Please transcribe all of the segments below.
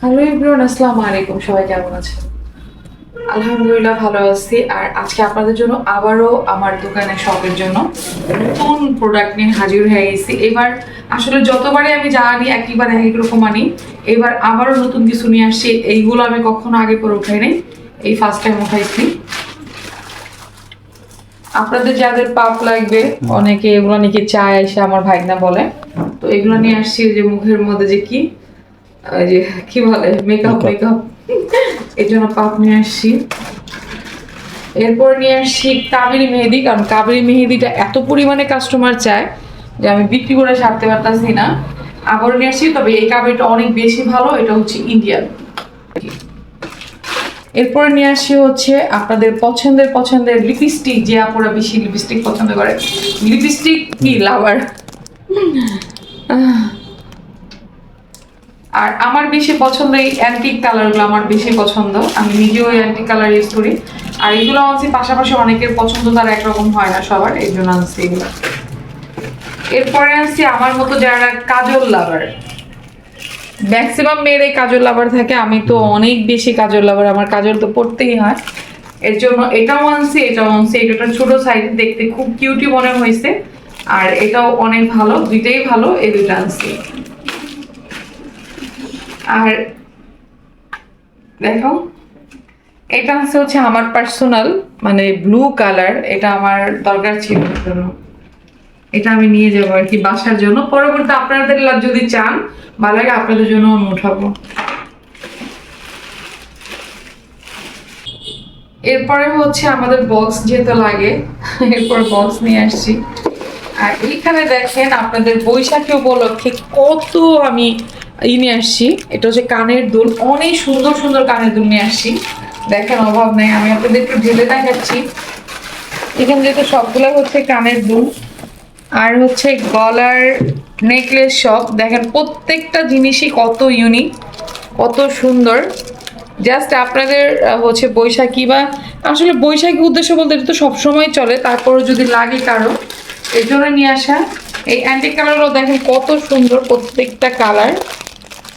Hello everyone, আসসালামু আলাইকুম। সবাই কেমন আছেন? আলহামদুলিল্লাহ ভালো আছি। আর আজকে আপনাদের জন্য আবারও আমার দোকানের শপের জন্য নতুন প্রোডাক্ট নিয়ে হাজির হয়ে গেছি। এবার আসলে যতবারই আমি যা আনি একইবার এক রকম আনি, এবার আবারও নতুন কিছু নিয়ে আসছি। এইগুলো আমি কখনো আগে করে উঠাই নাই, এই ফার্স্ট টাইম উঠাইছি। আপনাদের যাদের পাপ লাগবে, অনেকে এগুলো নাকি চায় এসে আমার ভাইগনা বলে, তো এগুলো নিয়ে আসছি। যে মুখের মধ্যে যে কি বলে মেকআপ এই জন্য পাপ নিয়ে আসছি। এরপর নিয়ে আসছি কাবেরী মেহেদি, কারণ কাবেরী মেহেদিটা এত পরিমাণে কাস্টমার চায় যে আমি বিক্রি করে ছাড়তে পারতাছি না। আবারও নিয়ে আসছি, তবে এই কাবেরীটা অনেক বেশি ভালো, এটা হচ্ছে ইন্ডিয়ান। এরপরে নিয়ে আসি হচ্ছে আপনাদের পছন্দের লিপস্টিক। যে আপুরা বেশি লিপস্টিক পছন্দ করে, লিপস্টিক কি লাভার। আর আমার বেশি পছন্দ এই অ্যান্টিক কালারগুলো, আমার বেশি পছন্দ। আমি নিজেও অ্যান্টিক কালার ইউজ করি। আর এগুলো আনছি পাশাপাশি, অনেকের পছন্দ তার একরকম হয় না সবার, এই জন্য আনছি এগুলো। এরপরে আনছি আমার মতো যারা কাজল লাভার, ম্যাক্সিমাম মেয়ের এই কাজল লাভার থাকে। আমি তো অনেক বেশি কাজল লাভার, আমার কাজল তো পড়তেই হয়। এর জন্য এটাও আনছি। এটা ছোট সাইজ, দেখতে খুব কিউটি মনে হয়েছে। আর এটাও অনেক ভালো, দুইটাই ভালো, এই দুইটা আনছি। আর দেখো, এটা হচ্ছে আমার পার্সোনাল, মানে ব্লু কালার। এটা আমার দরকার ছিল, জন্য এটা আমি নিয়ে যাবো আর কি বাসার জন্য। পরবর্তী আপনাদের যদি চান ভালো লাগে, আপনাদের জন্য আমি উঠাবো। এরপরে হচ্ছে আমাদের বক্স যেহেতু লাগে, এরপর বক্স নিয়ে আসছি। আর এইখানে দেখেন আপনাদের বৈশাখী উপলক্ষে কত আমি নিয়ে আসছি। এটা হচ্ছে কানের দুল, অনেক সুন্দর সুন্দর কানের দুল নিয়ে আসছি। দেখেন অভাব নেই, আমি আপনাদের একটু ঢেলে দেখাচ্ছি। এখানে যেহেতু সবগুলো হচ্ছে কানের দুল আর হচ্ছে গলার নেকলেস, সব দেখেন প্রত্যেকটা জিনিসই কত ইউনিক, কত সুন্দর। জাস্ট আপনাদের হচ্ছে বৈশাখী বা আসলে বৈশাখী উদ্দেশ্য বলতে এটা তো সবসময় চলে, তারপরে যদি লাগে কারো, এর জন্য নিয়ে আসা। এই অ্যান্টিক কালারগুলো দেখেন কত সুন্দর, প্রত্যেকটা কালার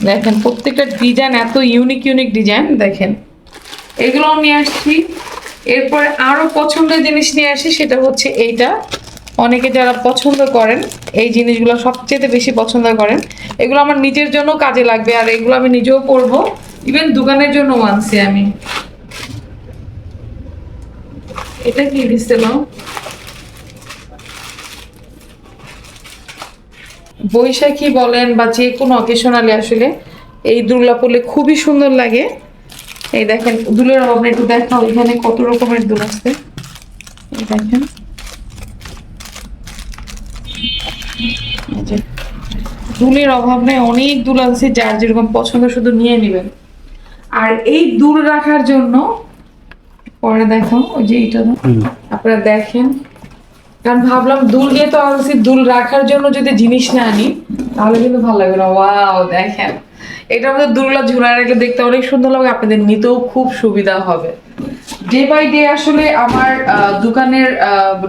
দেখেন, প্রত্যেকটা ডিজাইন এত ইউনিক ডিজাইন দেখেন। এগুলো নিয়ে আসছি। এরপরে আরো পছন্দের জিনিস নিয়ে আসি, সেটা হচ্ছে এইটা। অনেকে যারা পছন্দ করেন এই জিনিসগুলো, সবচেয়ে বেশি পছন্দ করেন। এগুলো আমার নিজের জন্য কাজে লাগবে, আর এগুলো আমি নিজেও পরবো, ইভেন দোকানের জন্য আনছি আমি। এটা কি দিছিল, বৈশাখী বলেন বা যে কোনো অকেশনালে আসলে এই দুলটা পরলে খুবই সুন্দর লাগে। এই দেখেন দুলের অভাব নেই, একটু দেখাও এখানে কত রকমের দুল আছে। এই দেখেন, দুলের অভাব নেই, অনেক দুল আছে, যার যেরকম পছন্দ শুধু নিয়ে নেবেন। আর এই দুল রাখার জন্য পরে দেখো ওই যে এটা আপনারা দেখেন, কারণ ভাবলাম দুল যেহেতু আনছি, দুল রাখার জন্য যদি জিনিস না আনি তাহলে কিন্তু ভালো লাগবে না। ওয়াও দেখেন, এটার মধ্যে দুলগুলো ঝুলায় রাখলে দেখতে অনেক সুন্দর লাগবে, আপনাদের নিতেও খুব সুবিধা হবে। ডে বাই ডে আসলে আমার দোকানের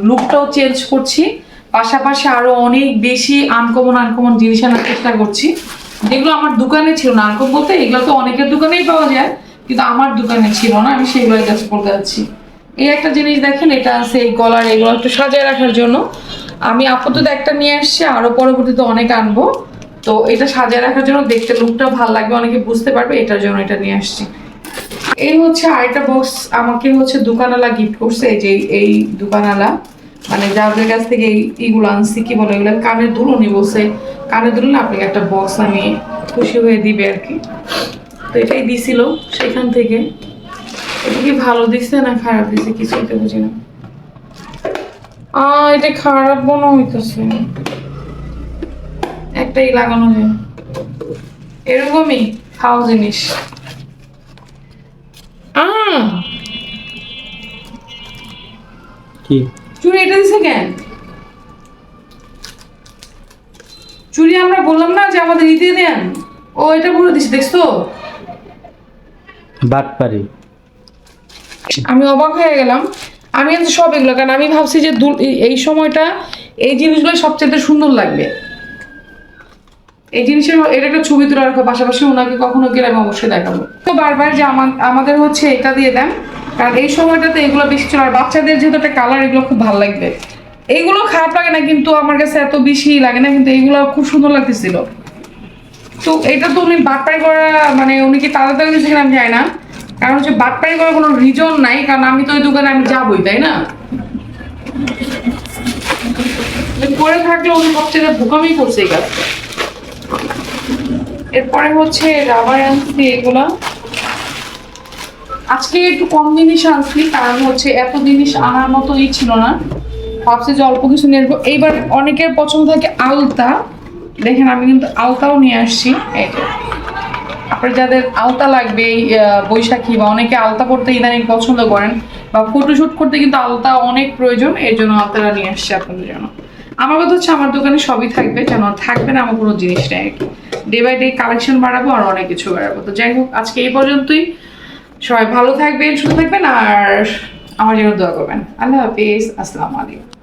লুকটাও চেঞ্জ করছি, পাশাপাশি আরো অনেক বেশি আনকমন জিনিস আনার চেষ্টা করছি, যেগুলো আমার দোকানে ছিল না। আনকমন বলতে এগুলো তো অনেকের দোকানেই পাওয়া যায়, কিন্তু আমার দোকানে ছিল না, আমি সেগুলো জাস্ট বলতে যাচ্ছি। এই একটা জিনিস দেখেন, এটা আছে এই গলার, এগুলো একটু সাজিয়ে রাখার জন্য আমি আপাতত একটা নিয়ে আসছি, আরো পরবর্তীতে অনেক আনবো। তো এটা সাজিয়ে রাখার জন্য, দেখতে লুকটা ভালো লাগবে, অনেকে বুঝতে পারবে, এটার জন্য এটা নিয়ে আসছি। এই হচ্ছে আরেকটা বক্স, আমাকে হচ্ছে দোকানওয়ালা গিফট করছে। এই যে এই দোকানওয়ালা, মানে যাদের কাছ থেকে এইগুলো আনছি, কি বলে এগুলো, কানের দুল। উনি বলছে কানের দুল না, আপনাকে একটা বক্স আমি খুশি হয়ে দিবে আর কি। তো এটাই দিছিল সেখান থেকে। এটা কি ভালো দিচ্ছে না খারাপ দিচ্ছে কিছুই তো বুঝি না। এটা খারাপ মনে হইতেছে, একটাই লাগানো যায়, এরকমই খাও জিনিস। কি চুরি এটা দিছে কেন? চুরি আমরা বললাম না যে আমাদের ইতি দেন, ও এটা বলে দিছে, দেখছো? বাটপারি। আমি অবাক হয়ে গেলাম। আমি আনছি সব এগুলো, কারণ আমি ভাবছি যে এই সময়টা এই জিনিসগুলো সবচেয়ে সুন্দর লাগবে। এই জিনিসের এটা একটা ছবি তুলে রাখো, পাশাপাশি ওনাকে কখনো গেলে আমি অবশ্যই দেখাবো। তো বারবার যে আমাদের হচ্ছে এটা দিয়ে দেন, কারণ এই সময়টাতে এগুলো বেশি চলে। আর বাচ্চাদের যেহেতু একটা কালার, এগুলো খুব ভালো লাগবে। এইগুলো খারাপ লাগে না কিন্তু আমার কাছে এত বেশি লাগে না, কিন্তু এইগুলো খুব সুন্দর লাগতেছিল। তো এটা তো উনি বাটপাই করা, মানে উনি কি তাড়াতাড়ি গেছে কিনা আমি জানি না, কারণ হচ্ছে বাটপাই করার কোনো রিজন নাই, কারণ আমি তো ওই দোকানে আমি যাবোই, তাই না? করে থাকলে উনি সবচেয়ে বোকামি করছে এই কাজটা। এরপরে হচ্ছে রাবার আনছি এগুলা। আজকে একটু কম জিনিস আনছি, কারণ হচ্ছে এত জিনিস আনার মতো ছিল না, ভাবছি যে অল্প কিছু নিয়ে আসবো। এইবার অনেকের পছন্দ থাকে আলতা, দেখেন আমি কিন্তু আলতাও নিয়ে আসছি। এই যে আপনার যাদের আলতা লাগবে এই বৈশাখী, বা অনেকে আলতা পড়তে ইদানিং পছন্দ করেন, বা ফটোশুট করতে কিন্তু আলতা অনেক প্রয়োজন, এর জন্য আলতাটা নিয়ে আসছি আপনাদের জন্য। আমার কথা হচ্ছে আমার দোকানে সবই থাকবে, যেন থাকবে না আমার কোনো জিনিস নেই আর কি। ডে বাই ডে কালেকশন বাড়াবো আর অনেক কিছু বাড়াবো। তো যাই হোক, আজকে এই পর্যন্তই। সবাই ভালো থাকবেন, সুস্থ থাকবেন, আর আমার জন্য দোয়া করবেন। আল্লাহ হাফিজ, আসসালামু আলাইকুম।